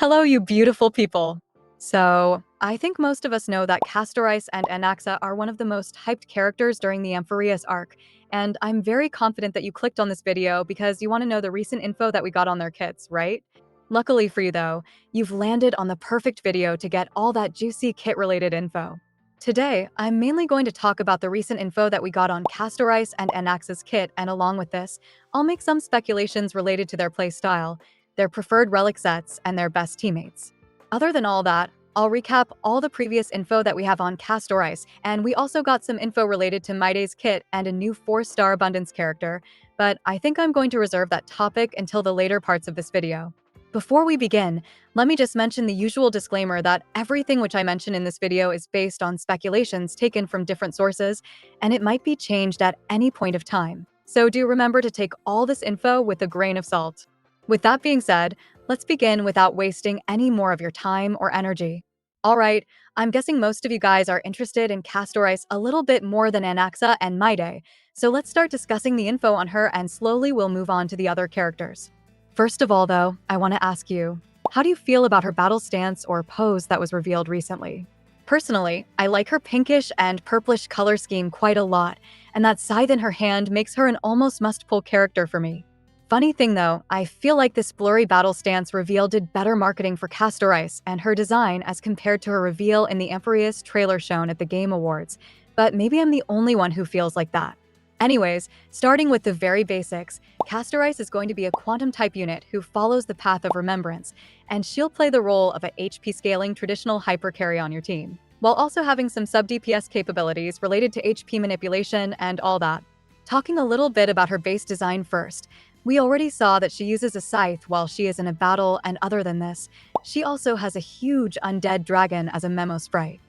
Hello, you beautiful people. So, I think most of us know that Castorice and Anaxa are one of the most hyped characters during the Amphoreus arc, and I'm very confident that you clicked on this video because you want to know the recent info that we got on their kits, right? Luckily for you though, you've landed on the perfect video to get all that juicy kit-related info. Today, I'm mainly going to talk about the recent info that we got on Castorice and Anaxa's kit, and along with this, I'll make some speculations related to their playstyle, their preferred relic sets, and their best teammates. Other than all that, I'll recap all the previous info that we have on Castorice, and we also got some info related to Mydei's kit and a new 4-star abundance character, but I think I'm going to reserve that topic until the later parts of this video. Before we begin, let me just mention the usual disclaimer that everything which I mention in this video is based on speculations taken from different sources, and it might be changed at any point of time. So do remember to take all this info with a grain of salt. With that being said, let's begin without wasting any more of your time or energy. Alright, I'm guessing most of you guys are interested in Castorice a little bit more than Anaxa and Mydei, so let's start discussing the info on her and slowly we'll move on to the other characters. First of all though, I want to ask you, how do you feel about her battle stance or pose that was revealed recently? Personally, I like her pinkish and purplish color scheme quite a lot, and that scythe in her hand makes her an almost must-pull character for me. Funny thing though, I feel like this blurry battle stance reveal did better marketing for Castorice and her design as compared to her reveal in the Amphoreus trailer shown at the Game Awards, but maybe I'm the only one who feels like that. Anyways, starting with the very basics, Castorice is going to be a quantum-type unit who follows the path of remembrance, and she'll play the role of a HP scaling traditional hyper-carry on your team, while also having some sub-DPS capabilities related to HP manipulation and all that. Talking a little bit about her base design first, we already saw that she uses a scythe while she is in a battle, and other than this, she also has a huge undead dragon as a memo sprite.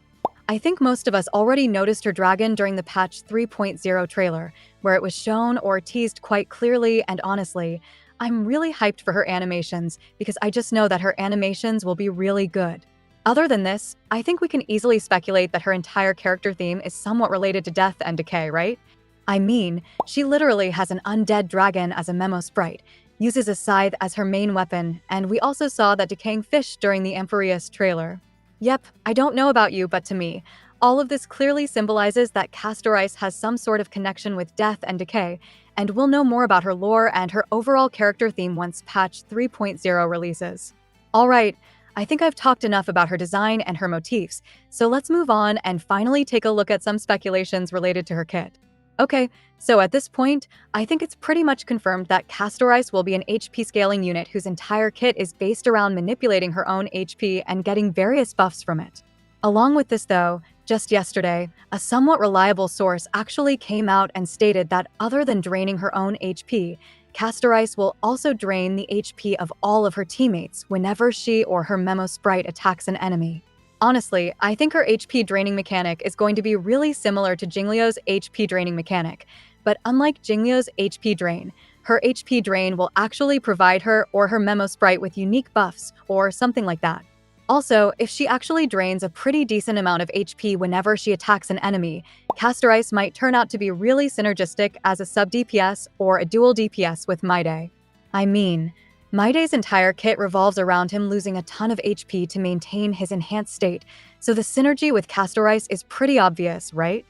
I think most of us already noticed her dragon during the patch 3.0 trailer, where it was shown or teased quite clearly, and honestly, I'm really hyped for her animations because I just know that her animations will be really good. Other than this, I think we can easily speculate that her entire character theme is somewhat related to death and decay, right? I mean, she literally has an undead dragon as a memo sprite, uses a scythe as her main weapon, and we also saw that decaying fish during the Amphoreus trailer. Yep, I don't know about you, but to me, all of this clearly symbolizes that Castorice has some sort of connection with death and decay, and we'll know more about her lore and her overall character theme once patch 3.0 releases. Alright, I think I've talked enough about her design and her motifs, so let's move on and finally take a look at some speculations related to her kit. Okay, so at this point, I think it's pretty much confirmed that Castorice will be an HP scaling unit whose entire kit is based around manipulating her own HP and getting various buffs from it. Along with this though, just yesterday, a somewhat reliable source actually came out and stated that other than draining her own HP, Castorice will also drain the HP of all of her teammates whenever she or her memo sprite attacks an enemy. Honestly, I think her HP draining mechanic is going to be really similar to Jingliu's HP draining mechanic, but unlike Jingliu's HP drain, her HP drain will actually provide her or her memo sprite with unique buffs or something like that. Also, if she actually drains a pretty decent amount of HP whenever she attacks an enemy, Castorice might turn out to be really synergistic as a sub-DPS or a dual DPS with Mydei. I mean, Mydei's entire kit revolves around him losing a ton of HP to maintain his enhanced state, so the synergy with Castorice is pretty obvious, right?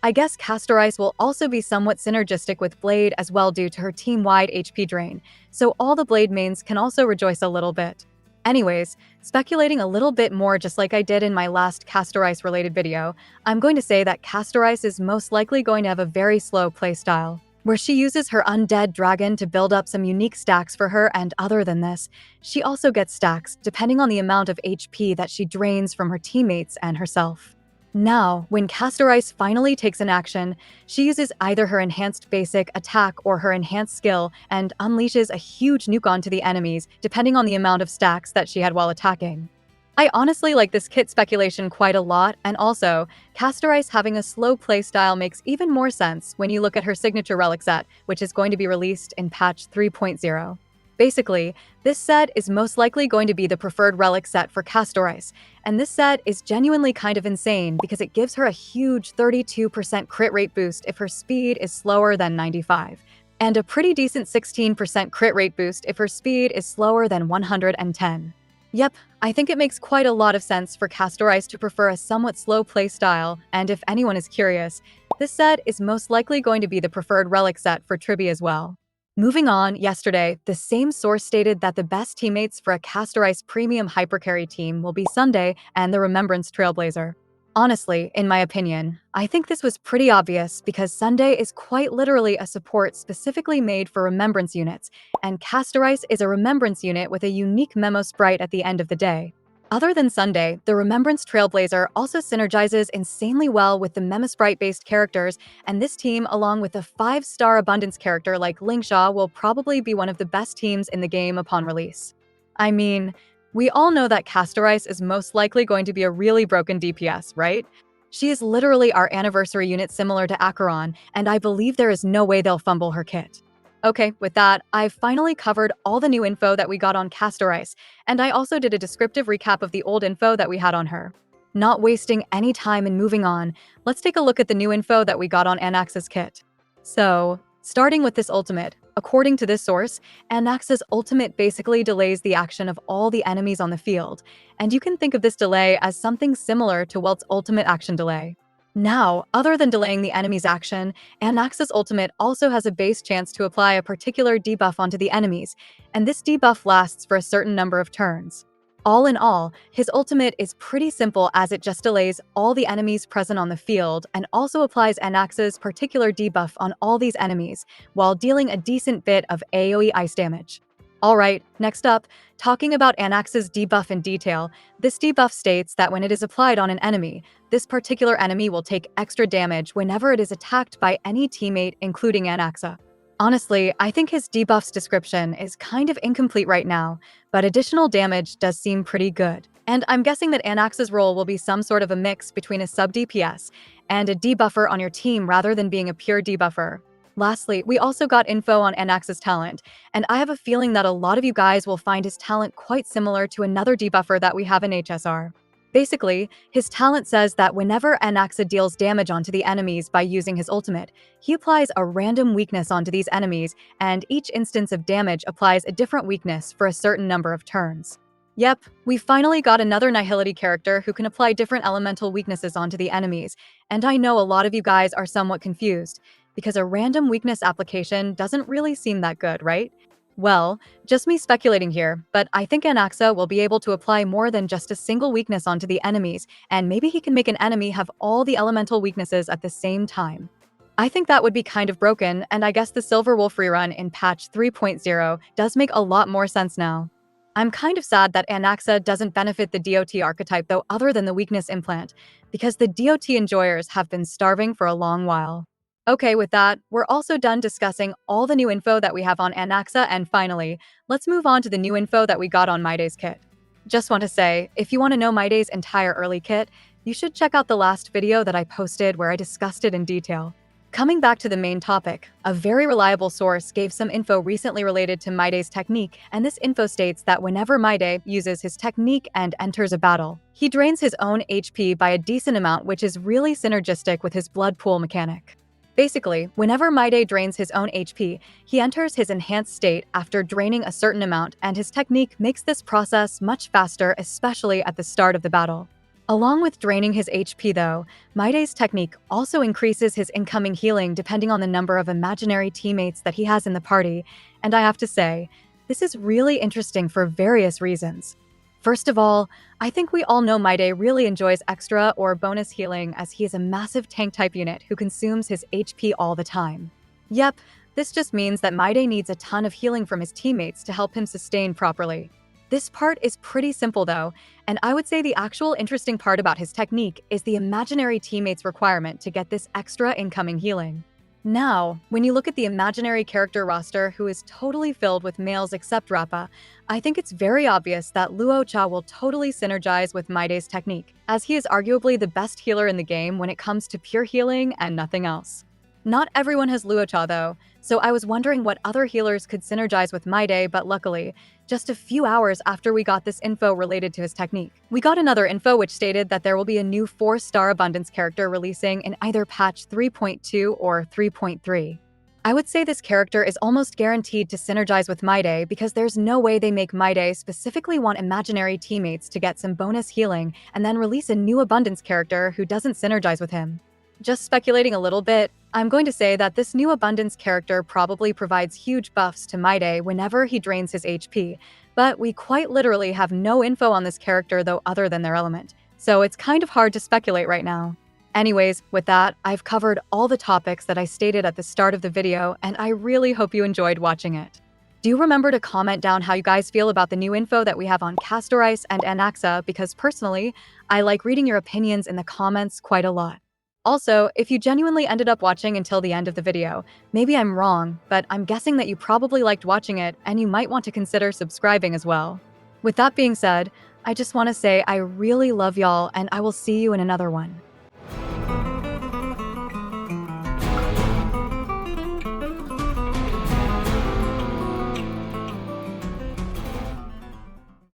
I guess Castorice will also be somewhat synergistic with Blade as well due to her team-wide HP drain, so all the Blade mains can also rejoice a little bit. Anyways, speculating a little bit more just like I did in my last Castorice-related video, I'm going to say that Castorice is most likely going to have a very slow playstyle, where she uses her undead dragon to build up some unique stacks for her, and other than this, she also gets stacks depending on the amount of HP that she drains from her teammates and herself. Now, when Castorice finally takes an action, she uses either her enhanced basic attack or her enhanced skill and unleashes a huge nuke onto the enemies depending on the amount of stacks that she had while attacking. I honestly like this kit speculation quite a lot, and also, Castorice having a slow playstyle makes even more sense when you look at her signature relic set, which is going to be released in patch 3.0. Basically, this set is most likely going to be the preferred relic set for Castorice, and this set is genuinely kind of insane because it gives her a huge 32% crit rate boost if her speed is slower than 95, and a pretty decent 16% crit rate boost if her speed is slower than 110. Yep, I think it makes quite a lot of sense for Castorice to prefer a somewhat slow play style, and if anyone is curious, this set is most likely going to be the preferred relic set for Triby as well. Moving on, yesterday, the same source stated that the best teammates for a Castorice premium hypercarry team will be Sunday and the Remembrance Trailblazer. Honestly, in my opinion, I think this was pretty obvious because Sunday is quite literally a support specifically made for Remembrance units, and Castorice is a Remembrance unit with a unique memo sprite at the end of the day. Other than Sunday, the Remembrance Trailblazer also synergizes insanely well with the Memosprite-based characters, and this team, along with a 5-star Abundance character like Lingshaw, will probably be one of the best teams in the game upon release. I mean, we all know that Castorice is most likely going to be a really broken DPS, right? She is literally our anniversary unit similar to Acheron, and I believe there is no way they'll fumble her kit. Okay, with that, I've finally covered all the new info that we got on Castorice, and I also did a descriptive recap of the old info that we had on her. Not wasting any time and moving on, let's take a look at the new info that we got on Anaxa's kit. So, starting with this ultimate, according to this source, Anaxa's ultimate basically delays the action of all the enemies on the field, and you can think of this delay as something similar to Welt's ultimate action delay. Now, other than delaying the enemy's action, Anaxa's ultimate also has a base chance to apply a particular debuff onto the enemies, and this debuff lasts for a certain number of turns. All in all, his ultimate is pretty simple as it just delays all the enemies present on the field and also applies Anaxa's particular debuff on all these enemies, while dealing a decent bit of AoE ice damage. Alright, next up, talking about Anaxa's debuff in detail, this debuff states that when it is applied on an enemy, this particular enemy will take extra damage whenever it is attacked by any teammate, including Anaxa. Honestly, I think his debuff's description is kind of incomplete right now, but additional damage does seem pretty good. And I'm guessing that Anaxa's role will be some sort of a mix between a sub-DPS and a debuffer on your team rather than being a pure debuffer. Lastly, we also got info on Anaxa's talent, and I have a feeling that a lot of you guys will find his talent quite similar to another debuffer that we have in HSR. Basically, his talent says that whenever Anaxa deals damage onto the enemies by using his ultimate, he applies a random weakness onto these enemies, and each instance of damage applies a different weakness for a certain number of turns. Yep, we finally got another Nihility character who can apply different elemental weaknesses onto the enemies, and I know a lot of you guys are somewhat confused, because a random weakness application doesn't really seem that good, right? Well, just me speculating here, but I think Anaxa will be able to apply more than just a single weakness onto the enemies, and maybe he can make an enemy have all the elemental weaknesses at the same time. I think that would be kind of broken, and I guess the Silver Wolf rerun in patch 3.0 does make a lot more sense now. I'm kind of sad that Anaxa doesn't benefit the DOT archetype though other than the weakness implant, because the DOT enjoyers have been starving for a long while. Okay, with that, we're also done discussing all the new info that we have on Anaxa, and finally, let's move on to the new info that we got on Mydei's kit. Just want to say, if you want to know Mydei's entire early kit, you should check out the last video that I posted where I discussed it in detail. Coming back to the main topic, a very reliable source gave some info recently related to Mydei's technique, and this info states that whenever Mydei uses his technique and enters a battle, he drains his own HP by a decent amount, which is really synergistic with his blood pool mechanic. Basically, whenever Mydei drains his own HP, he enters his enhanced state after draining a certain amount, and his technique makes this process much faster, especially at the start of the battle. Along with draining his HP though, Mydei's technique also increases his incoming healing depending on the number of imaginary teammates that he has in the party, and I have to say, this is really interesting for various reasons. First of all, I think we all know Mydei really enjoys extra or bonus healing as he is a massive tank-type unit who consumes his HP all the time. Yep, this just means that Mydei needs a ton of healing from his teammates to help him sustain properly. This part is pretty simple though, and I would say the actual interesting part about his technique is the imaginary teammates requirement to get this extra incoming healing. Now, when you look at the imaginary character roster who is totally filled with males except Rappa, I think it's very obvious that Luocha will totally synergize with Mydei's technique, as he is arguably the best healer in the game when it comes to pure healing and nothing else. Not everyone has Luocha though, so I was wondering what other healers could synergize with Mydei, but luckily, just a few hours after we got this info related to his technique, we got another info which stated that there will be a new 4-star Abundance character releasing in either patch 3.2 or 3.3. I would say this character is almost guaranteed to synergize with Mydei because there's no way they make Mydei specifically want imaginary teammates to get some bonus healing and then release a new Abundance character who doesn't synergize with him. Just speculating a little bit, I'm going to say that this new Abundance character probably provides huge buffs to Mydei whenever he drains his HP, but we quite literally have no info on this character though other than their element, so it's kind of hard to speculate right now. Anyways, with that, I've covered all the topics that I stated at the start of the video, and I really hope you enjoyed watching it. Do remember to comment down how you guys feel about the new info that we have on Castorice and Anaxa, because personally, I like reading your opinions in the comments quite a lot. Also, if you genuinely ended up watching until the end of the video, maybe I'm wrong, but I'm guessing that you probably liked watching it and you might want to consider subscribing as well. With that being said, I just want to say I really love y'all and I will see you in another one.